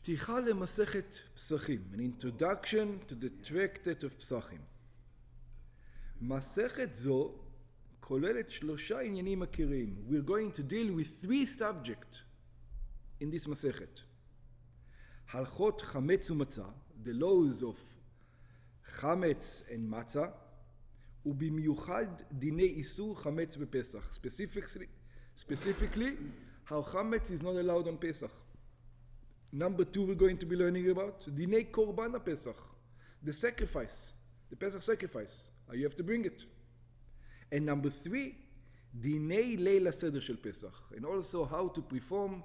פתיחה למסכת פסחים, an introduction to the tractate of פסחים. מסכת זו כוללת 3 עניינים עיקריים. We're going to deal with 3 subjects in this מסכת. הלכות חמץ ומצה, the laws of חמץ and מצה, ובמיוחד דיני איסור חמץ בפסח. Specifically, how חמץ is not allowed on Pesach. Number 2, we're going to be learning about Dinei Korban Pesach, the sacrifice, the Pesach sacrifice, how you have to bring it. And number 3, Dinei Leil HaSeder Shel Pesach, and also how to perform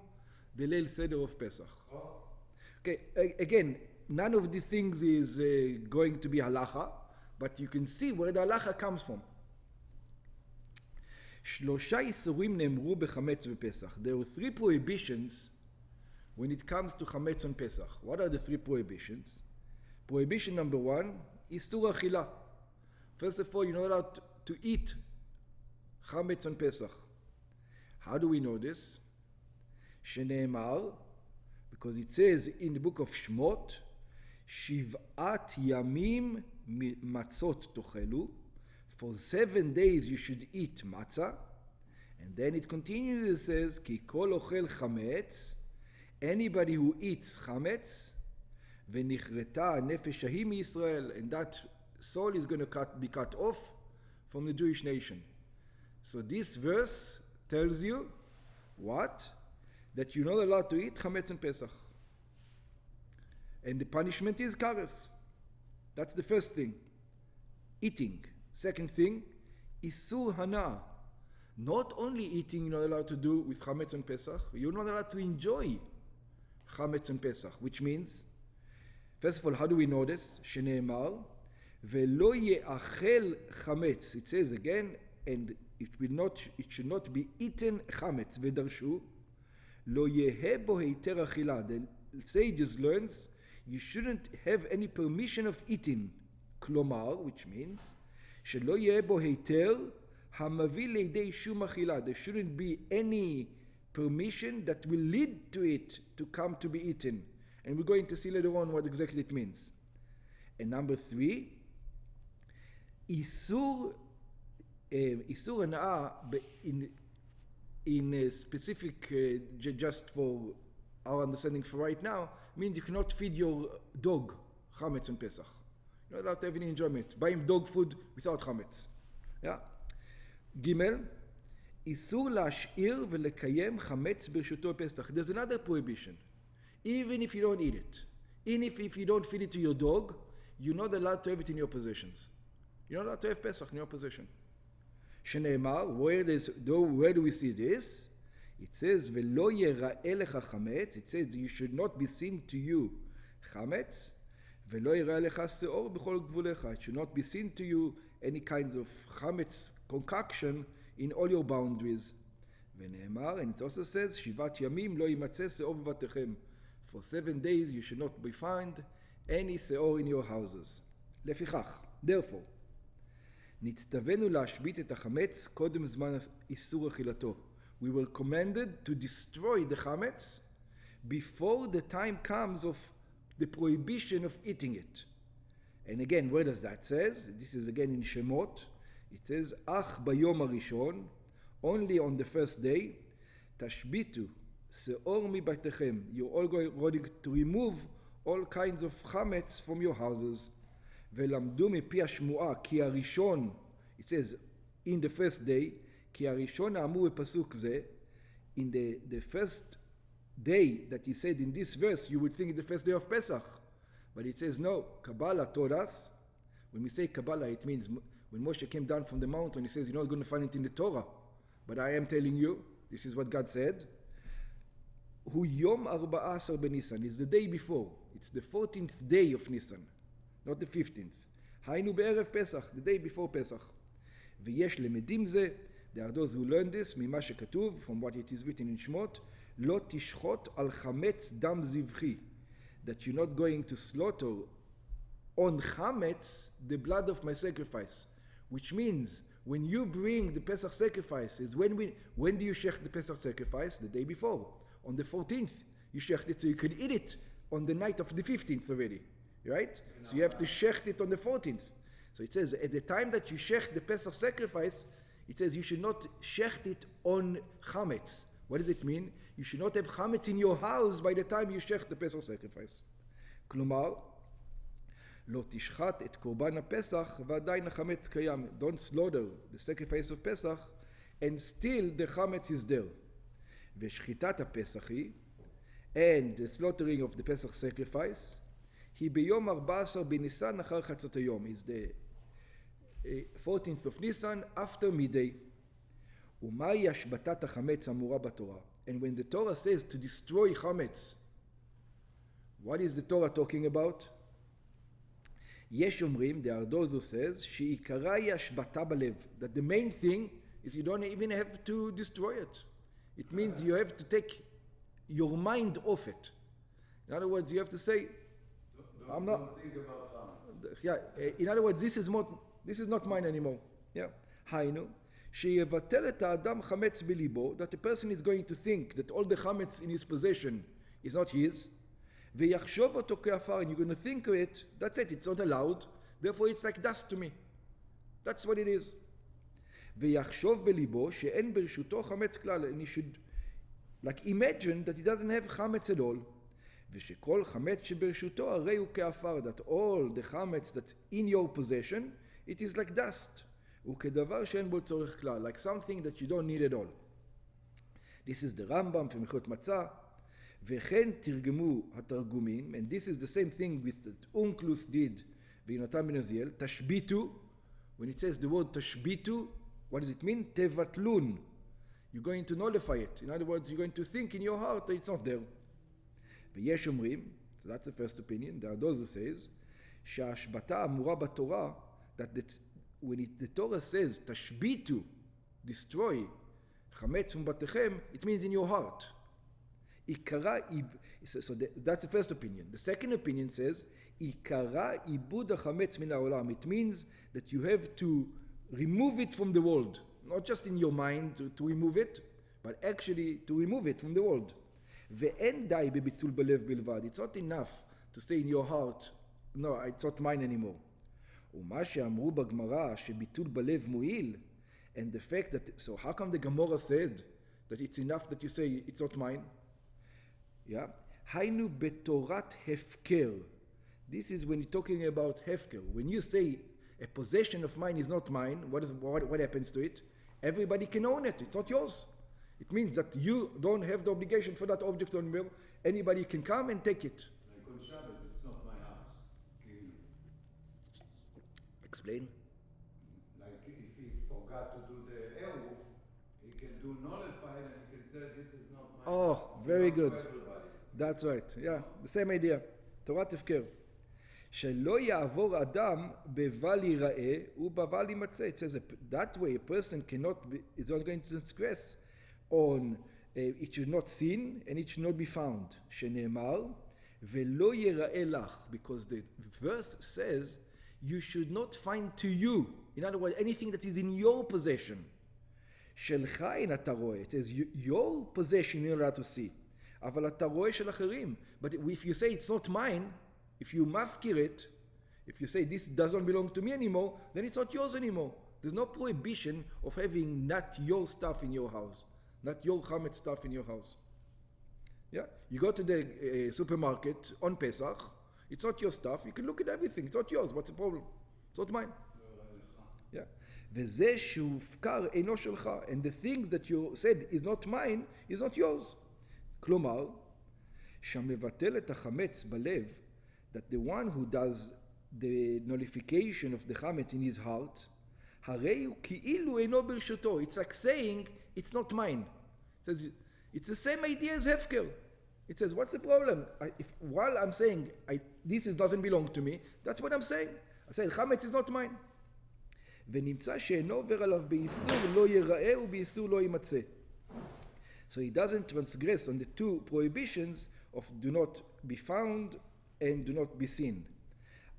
the Leil Seder of Pesach. Okay, again, none of these things is going to be halacha, but you can see where the halacha comes from. 3 איסורים נאמרו בחמץ בפסח. There were 3 prohibitions when it comes to chametz on Pesach. What are the 3 prohibitions? Prohibition number 1, isur achila. First of all, you're not allowed to eat chametz on Pesach. How do we know this? Shene'emar, because it says in the book of Shmot, Shiv'at yamim matzot tochelu. For 7 days you should eat matzah. And then it continues, it says, Ki kol ochel chametz, anybody who eats chametz, v'nichreta nefesh ahi miYisrael, and that soul is going to be cut off from the Jewish nation. So this verse tells you what? That you're not allowed to eat chametz on Pesach. And the punishment is kares. That's the first thing. Eating. Second thing, isur hana. Not only eating you're not allowed to do with chametz on Pesach, you're not allowed to enjoy chametz on Pesach, which means, first of all, how do we know this? Shene'emar, ve'lo ye'achel chametz. It says again, and it should not be eaten chametz. Ve'darshu, lo yehe bo heiter achila. The sages learns, you shouldn't have any permission of eating. Klomar, which means, שלא יהיה בו היתר המביא לידי שום אכילה. There shouldn't be any permission that will lead to it to come to be eaten. And we're going to see later on what exactly it means. And number 3, איסור הנאה in a specific, just for our understanding for right now, means you cannot feed your dog chametz on Pesach. You're not allowed to have any enjoyment. Buy him dog food without chametz. Yeah? Gimel, איסור להשאיר ולקיים חמץ ברשותו פסח. There's another prohibition. Even if you don't eat it, even if you don't feed it to your dog, you're not allowed to have it in your possessions. You're not allowed to have Pesach in your possession. שנאמר, where do we see this? It says, ולא יראה לך חמץ. It says, you should not be seen to you חמץ. ולא יראה לך שאור בכל גבוליך. It should not be seen to you any kinds of chametz concoction in all your boundaries. ונאמר, and it also says, 7 ימים לא יימצא שאור בבתיכם. For 7 days you should not be found any שאור in your houses. לפיכך, therefore, נצטווינו להשבית את החמץ קודם זמן איסור אכילתו. We were commanded to destroy the chametz before the time comes of the prohibition of eating it. And again, where does that says? This is again in Shemot. It says, Ach bayom harishon, only on the first day, tashbitu seor mi batechem. You're all going to remove all kinds of chametz from your houses. Velamdu mipi hashmu'a ki harishon. It says, in the first day, ki harishon ha'amur bepasuk ze. In the first day that he said in this verse, you would think it's the first day of Pesach. But it says no. Kabbalah taught us, when we say Kabbalah, it means when Moshe came down from the mountain, he says, you're not going to find it in the Torah. But I am telling you, this is what God said. Hu Yom 14 b'Nisan, is the day before. It's the 14th day of Nisan, not the 15th. Hainu be'erev Pesach, the day before Pesach. V'yesh lemedim ze, there are those who learn this, mima shekatuv, from what it is written in Shmot, לא תשחוט על חמץ דם זבחי, that you're not going to slaughter on chametz the blood of my sacrifice, which means when you bring the Pesach sacrifices, when do you shech the Pesach sacrifice? The day before, on the 14th. You shech it so you can eat it on the night of the 15th already, right? So you have to shecht it on the 14th. So it says, at the time that you shecht the Pesach sacrifice, it says you should not shecht it on chametz. What does it mean? You should not have chametz in your house by the time you shecht the Pesach sacrifice. כלומר, לא תשחט את קורבן הפסח ועדיין החמץ קיים. Don't slaughter the sacrifice of Pesach and still the chametz is there. ושחיטת הפסח היא, and the slaughtering of the Pesach sacrifice, היא ביום 14 בניסן אחר חצות היום. is the 14th of Nisan after midday. ומהי השבתת החמץ אמורה בתורה? And when the Torah says to destroy chametz, what is the Torah talking about? יש אומרים, there are those who says, שעיקרה היא השבתה בלב. That the main thing is you don't even have to destroy it. It means you have to take your mind off it. In other words, you have to say, I'm not think about chametz. Yeah, in other words, this is not mine anymore. Yeah. היינו, שיבטל את האדם חמץ בליבו, that a person is going to think that all the chametz in his possession is not his, ויחשוב אותו כעפר, and you're going to think of it, that's it, it's not allowed, therefore it's like dust to me. That's what it is. ויחשוב בליבו שאין ברשותו חמץ כלל, and he should like imagine that he doesn't have chametz at all, ושכל חמץ שברשותו הרי הוא כעפר, that all the chametz that's in your possession, it is like dust, וכדבר שאין בו צורך כלל, like something that you don't need at all. This is the Rambam from Hilchot Matzah, וכן תרגמו התרגומים, and this is the same thing with that Unklus did ויונתן בן עזיאל, תשביתו, when it says the word תשביתו, what does it mean? תבטלון. You're going to nullify it. In other words, you're going to think in your heart that it's not there. ויש אומרים, so that's the first opinion, there are those who says, שההשבתה אמורה בתורה, that when the Torah says, תשביתו, destroy, חמץ from בתיכם, it means in your heart. So that's the first opinion. The second opinion says, עיקרה עיבוד החמץ מן העולם. It means that you have to remove it from the world. Not just in your mind to remove it, but actually to remove it from the world. ואין די בביטול בלב בלבד. It's not enough to say in your heart, no, it's not mine anymore. ומה שאמרו בגמרא שביטול בלב מועיל, and the fact that, so how come the Gemara said that it's enough that you say it's not mine? Yeah. היינו בתורת הפקר. This is when you're talking about hefker. When you say a possession of mine is not mine, what happens to it? Everybody can own it. It's not yours. It means that you don't have the obligation for that object on will. Anybody can come and take it. Like on Shabbat, it's not my house. Explain. Like if he forgot to do the eruv, he can do nullified and he can say this is not my house. Oh, very good. That's right. Yeah, the same idea. תורת הפקר. שלא יעבור אדם בבל ייראה ובבל יימצא. It says that way a person is not going to transgress on it should not sin and it should not be found. שנאמר ולא ייראה לך, because the verse says you should not find to you. In other words, anything that is in your possession. שלך אין אתה רואה. It says your possession you're allowed to see. אבל אתה רואה של אחרים. But if you say it's not mine, if you mafkir it, if you say this doesn't belong to me anymore, then it's not yours anymore. There's no prohibition of having not your stuff in your house, not your chametz stuff in your house. Yeah, you go to the supermarket on Pesach, it's not your stuff. You can look at everything. It's not yours. What's the problem? It's not mine. Yeah. וזה שהופקר אינו שלך, and the things that you said is not mine is not yours. כלומר, שהמבטל את החמץ בלב, that the one who does the nullification of the chametz in his heart, הרי הוא כאילו אינו ברשותו. It's like saying, it's not mine. It says, it's the same idea as hefker. It says, what's the problem? While I'm saying, this doesn't belong to me, that's what I'm saying. I say, chametz is not mine. ונמצא שאינו עובר עליו באיסור לא ייראה ובאיסור לא יימצא. So he doesn't transgress on the two prohibitions of do not be found and do not be seen.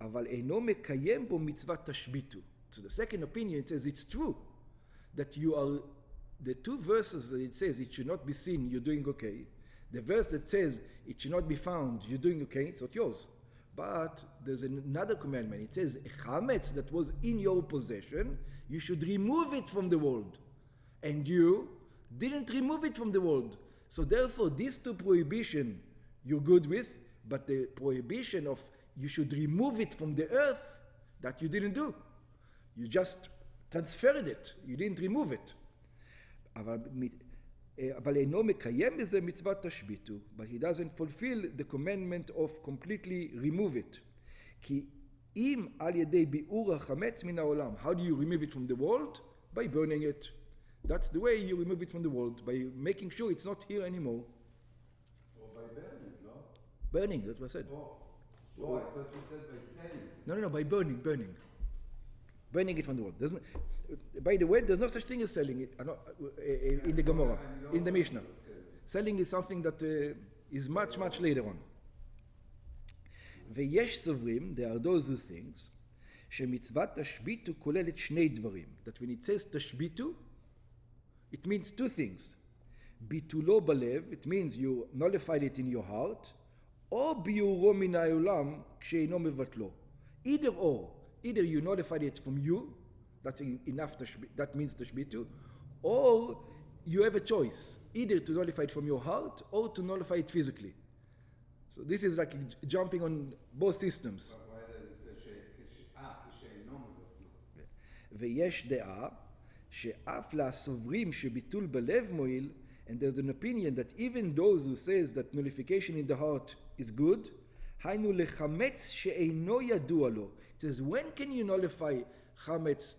אבל אינו מקיים בו מצוות תשביתו. So the second opinion, it says it's true that you are, the two verses that it says it should not be seen, you're doing okay. The verse that says it should not be found, you're doing okay, it's not yours. But there's another commandment. It says, chametz that was in your possession, you should remove it from the world. And you didn't remove it from the world. So therefore, these two prohibition you're good with, but the prohibition of you should remove it from the earth, that you didn't do. You just transferred it. You didn't remove it. אבל אינו מקיים בזה מצוות תשביתו, but he doesn't fulfill the commandment of completely remove it. כי אם על ידי ביעור החמץ מן העולם, how do you remove it from the world? By burning it. That's the way you remove it from the world, by making sure it's not here anymore. Or by burning, no? Burning, that's what I said. Oh, I thought you said by selling. No, by burning. Burning it from the world. By the way, there's no such thing as selling it in the Gemara, in the Mishnah. Selling is something that is much, much later on. ויש סוברים, there are those who think, שמצוות תשביתו כוללת שני דברים. That when it says תשביתו, it means two things. ביטולו בלב, it means you nullified it in your heart, או ביורו מן העולם כשאינו מבטלו. Either or. Either you nullified it from you, that's enough, that means tashbitu, or you have a choice, either to nullify it from your heart or to nullify it physically. So this is like jumping on both systems. Why does it say כשאינו מבטלו? ויש דעה שאף לסוברים שביטול בלב מועיל, and there's an opinion that even those who says that nullification in the heart is good, היינו לחמץ שאינו ידוע לו. It says, when can you nullify chametz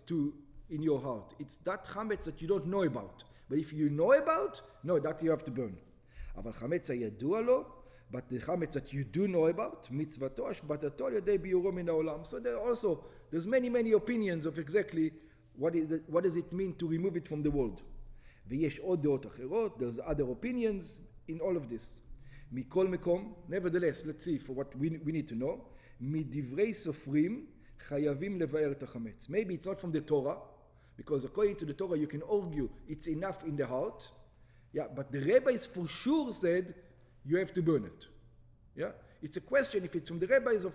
in your heart? It's that chametz that you don't know about. But if you know about, no, that you have to burn. אבל חמץ הידוע לו, but the chametz that you do know about, מצוותו השבתתו על ידי ביורו מן העולם. So there's many opinions of exactly what does it mean to remove it from the world. ויש עוד דעות אחרות, there's other opinions in all of this. מכל מקום, nevertheless, let's see for what we need to know. מדברי סופרים חייבים לבאר את החמץ. Maybe it's not from the Torah, because according to the Torah you can argue it's enough in the heart. Yeah, but the rabbis for sure said you have to burn it. Yeah, it's a question if it's from the rabbis or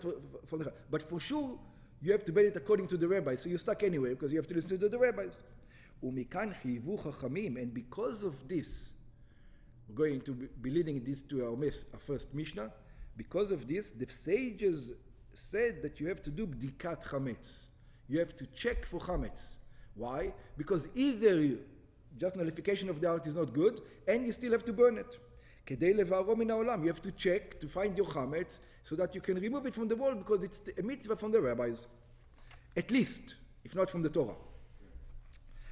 from the, but for sure you have to burn it according to the rabbis. So you're stuck anyway because you have to listen to the rabbis. ומכאן חייבו חכמים, and because of this, we're going to be leading this to our first Mishnah. Because of this, the sages said that you have to do bdikat chametz. You have to check for chametz. Why? Because either just nullification of the heart is not good, and you still have to burn it. כדי לבערו מן העולם, you have to check to find your chametz so that you can remove it from the world, because it's a mitzvah from the rabbis, at least, if not from the Torah.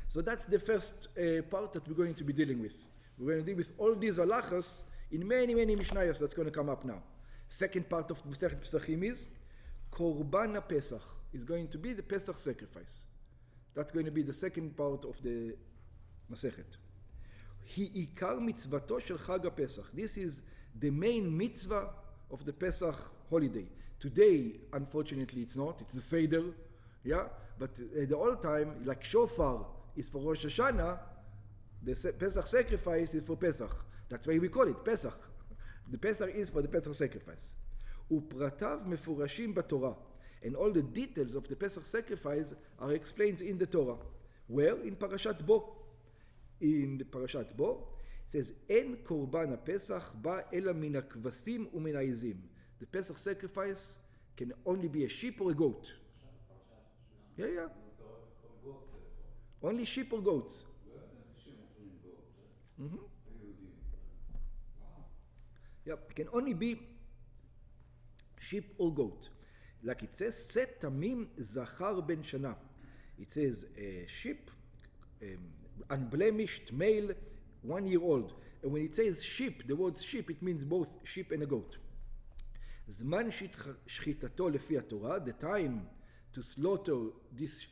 So that's the first part that we're going to be dealing with. We're going to deal with all these halachas in many Mishnayos that's going to come up now. Second part of Mishna Pesachim is Korban Pesach. Is going to be the Pesach sacrifice. That's going to be the second part of the Masechet. Hi'ikar mitzvato shel Chag HaPesach. This is the main mitzvah of the Pesach holiday. Today, unfortunately, it's not. It's the Seder. Yeah? But the old time, like Shofar is for Rosh Hashanah, the Pesach sacrifice is for Pesach. That's why we call it Pesach. The Pesach is for the Pesach sacrifice. Upratav mefurashim b'Torah. And all the details of the Pesach sacrifice are explained in the Torah. Where? In Parashat Bo. In the Parashat Bo, it says, En korban ha-Pesach ba ela min ha-kvasim u'min ha-izim. The Pesach sacrifice can only be a sheep or a goat. Yeah. Only sheep or goats. Mm-hmm. Yep, it can only be sheep or goat. Like it says, Set tamim zachar ben shana. It says a sheep, unblemished male, 1 year old. And when it says sheep, the word sheep, it means both sheep and a goat. Zman shchitato lefi Torah, the time to slaughter this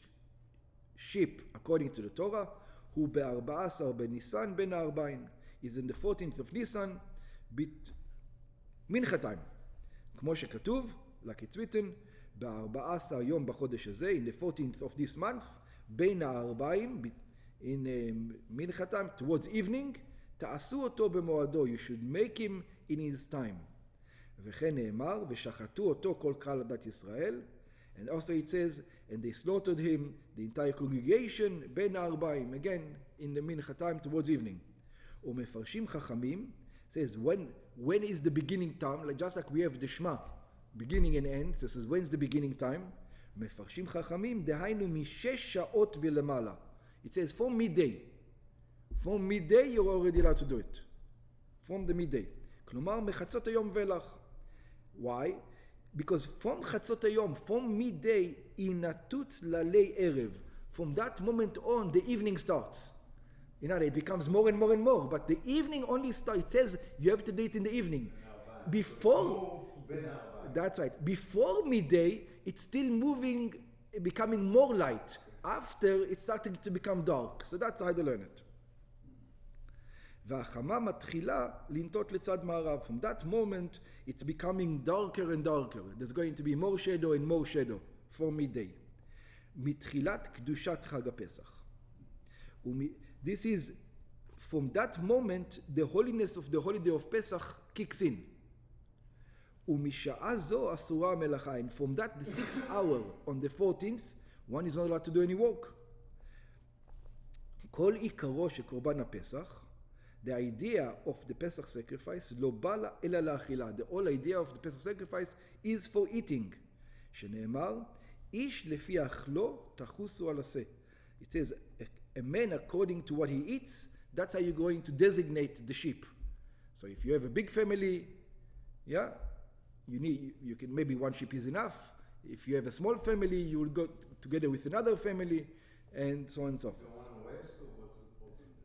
sheep according to the Torah, hu ב-14 בניסן בין ה-40, is in the 14th of Nisan, מנחה time. כמו שכתוב, like it's written, ב-14 יום בחודש הזה, in the 14th of this month, בין ה-40, in מנחה time, towards evening, תעשו אותו במועדו, you should make him in his time. וכן נאמר, ושחטו אותו כל קהל עדת ישראל, and also it says, and they slaughtered him, the entire congregation, בין הארבעים, again, in the mincha time towards evening. ומפרשים חכמים, says, when is the beginning time, like just like we have the Shema, beginning and end, so it says, when's the beginning time? מפרשים חכמים, דהיינו משש שעות ולמעלה. It says, from midday. From midday, you're already allowed to do it. From the midday. כלומר, מחצות היום ואילך. Why? Because from חצות היום, from midday, inatut lalei erev. From that moment on, the evening starts. You know, it becomes more and more and more. But the evening only starts. It says you have to do it in the evening. Before, that's right. Before midday, it's still moving, becoming more light. After, it's starting to become dark. So that's how to learn it. והחמה מתחילה לנטות לצד מערב. From that moment, it's becoming darker and darker. There's going to be more shadow and more shadow for midday. מתחילת קדושת חג הפסח. This is, from that moment, the holiness of the holiday of Pesach kicks in. ומשעה זו אסורה המלאכה. And from that, the 6th hour on the 14th, one is not allowed to do any work. כל עיקרו של קורבן הפסח, the idea of the Pesach sacrifice, לא בא אלא לאכילה. The whole idea of the Pesach sacrifice is for eating. שנאמר, איש לפי אכלו תחוסו על עשה. It says, a man according to what he eats, that's how you're going to designate the sheep. So if you have a big family, yeah, you can, maybe one sheep is enough. If you have a small family, you will go together with another family, and so on and so forth.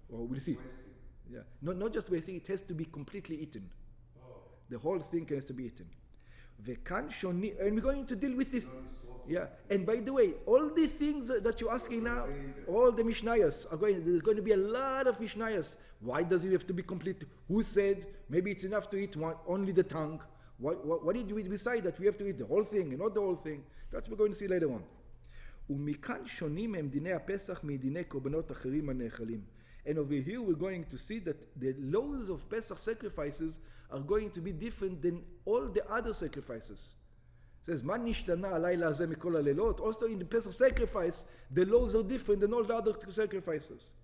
Well, we'll see. Yeah, not just wasting, it has to be completely eaten. The whole thing has to be eaten. And we're going to deal with this. Yeah, and by the way, all the things that you're asking now, all the Mishnayos there's going to be a lot of Mishnayos. Why does it have to be complete? Who said maybe it's enough to eat only the tongue? What did we decide that we have to eat the whole thing and not the whole thing? That's what we're going to see later on. ומכאן שונים הם דיני הפסח מדיני קורבנות אחרים הנאכלים. And over here we're going to see that the laws of Pesach sacrifices are going to be different than all the other sacrifices. It says, מה נשתנה הלילה הזה מכל הלילות? Also in the Pesach sacrifice, the laws are different than all the other sacrifices.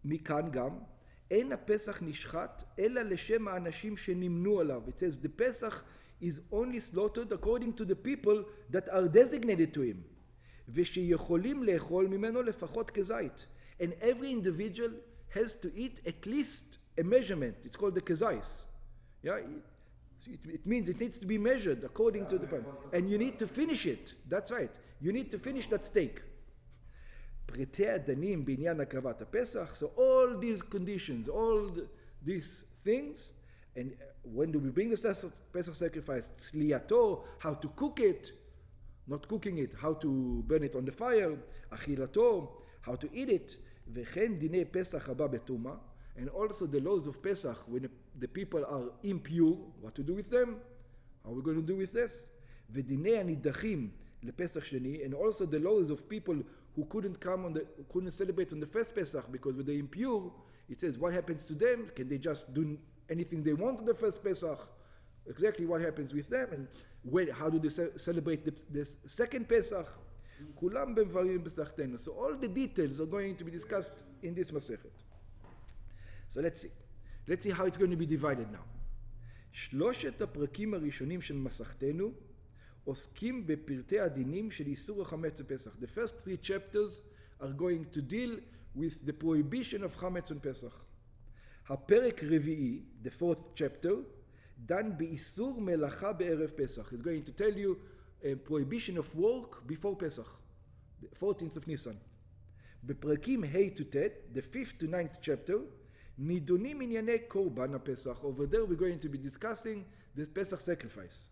מכאן גם, אין הפסח נשחט, אלא לשם האנשים שנמנו עליו. It says, the Pesach is only slaughtered according to the people that are designated to him. ושיכולים לאכול ממנו לפחות כזית. And every individual has to eat at least a measurement. It's called the kezais. Yeah, it means it needs to be measured according to the point. And you need to finish it. That's right. You need to finish that steak. פרטי הדנים בעניין הקרבת הפסח. So all these conditions, all these things, and when do we bring the Pesach sacrifice? צליעתו, how to cook it, not cooking it, how to burn it on the fire, אכילתו, how to eat it, וכן דיני פסח הבא בטומאה, and also the laws of Pesach when the people are impure, what to do with them, how we're going to do with this, ודיני הנידחים לפסח שני, and also the laws of people who couldn't celebrate on the first Pesach because they're impure. It says what happens to them, can they just do anything they want on the first Pesach, exactly what happens with them, and how do they celebrate the second Pesach. כולם במברים בסחתנו. So all the details are going to be discussed in this מסכת. So let's see how it's going to be divided now. שלושת הפרקים הראשונים של מסכתנו עוסקים בפרטי הדינים של איסור החמץ בפסח. The first 3 chapters are going to deal with the prohibition of חמץ on פסח. הפרק רביעי, the 4th chapter, דן באיסור מלאכה בערב פסח. It's going to tell you a prohibition of work before Pesach, the 14th of Nisan. בפרקים ה' to ט', the 5th to 9th chapter, נידונים ענייני קורבן הפסח. Over there we're going to be discussing the Pesach sacrifice.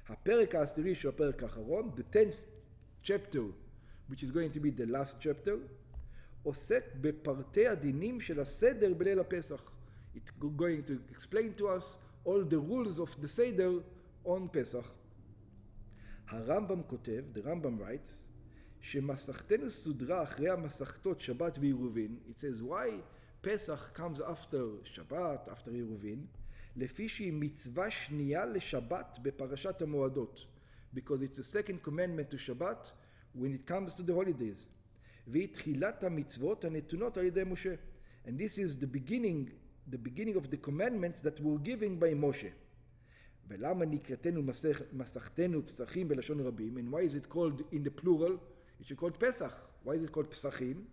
הפרק העשירי שהוא הפרק האחרון, the 10th chapter, which is going to be the last chapter, עוסק בפרטי הדינים של הסדר בליל הפסח. It's going to explain to us all the rules of the Seder on Pesach. הרמב"ם כותב, the Rambam writes, שמסכתנו סודרה אחרי המסכתות שבת ועירובין. It says why Pesach comes after Shabbat, after Eruvin, לפי שהיא מצווה שנייה לשבת בפרשת המועדות, because it's the second commandment to Shabbat when it comes to the holidays. והיא תחילת המצוות הנתונות על ידי משה. And this is the beginning of the commandments that were given by Moshe. ולמה נקראתנו מסכתנו פסחים בלשון רבים? And why is it called in the plural? It's called Pesach. Why is it called פסחים?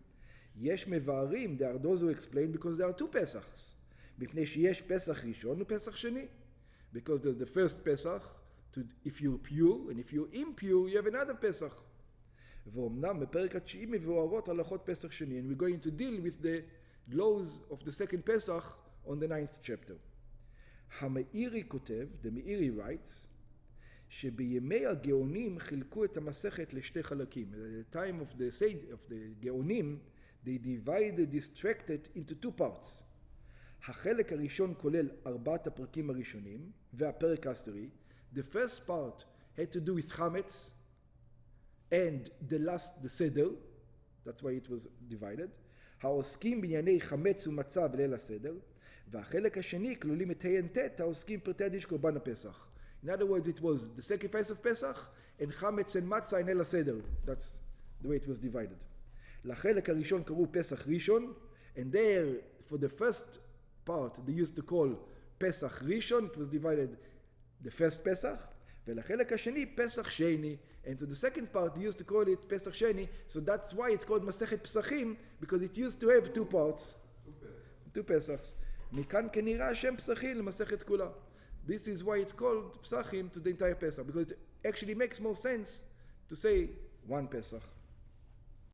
יש מבארים, there are those who explain because there are two Pesachs. מפני שיש פסח ראשון ופסח שני. Because there's the first Pesach, if you're pure, and if you're impure, you have another Pesach. ואומנם בפרק התשיעי מבוארות הלכות פסח שני, and we're going to deal with the laws of the second Pesach on the 9th chapter. המאירי כותב, the מאירי writes, שבימי הגאונים חילקו את המסכת לשתי חלקים. At the time of the גאונים, they divided this tractate into two parts. החלק הראשון כולל 4 הפרקים הראשונים, והפרק העשירי. The first part had to do with chametz, and the seder, that's why it was divided. העוסקים בענייני חמץ ומצה בליל הסדר, והחלק השני כלולים את ה' העוסקים פרטי הדין של קורבן הפסח. In other words, it was the sacrifice of Pesach and chametz and matzah in ליל הסדר. That's the way it was divided. לחלק הראשון קראו פסח ראשון, and there, for the first part, they used to call Pesach Rishon, it was divided the first Pesach, ולחלק השני פסח שני, and to the second part they used to call it Pesach Sheni, so that's why it's called Masechet Pesachim, because it used to have two parts, two Pesachs. מכאן כנראה שם פסחים למסכת כולה. This is why it's called Pesachim to the entire Pesach, because it actually makes more sense to say one Pesach.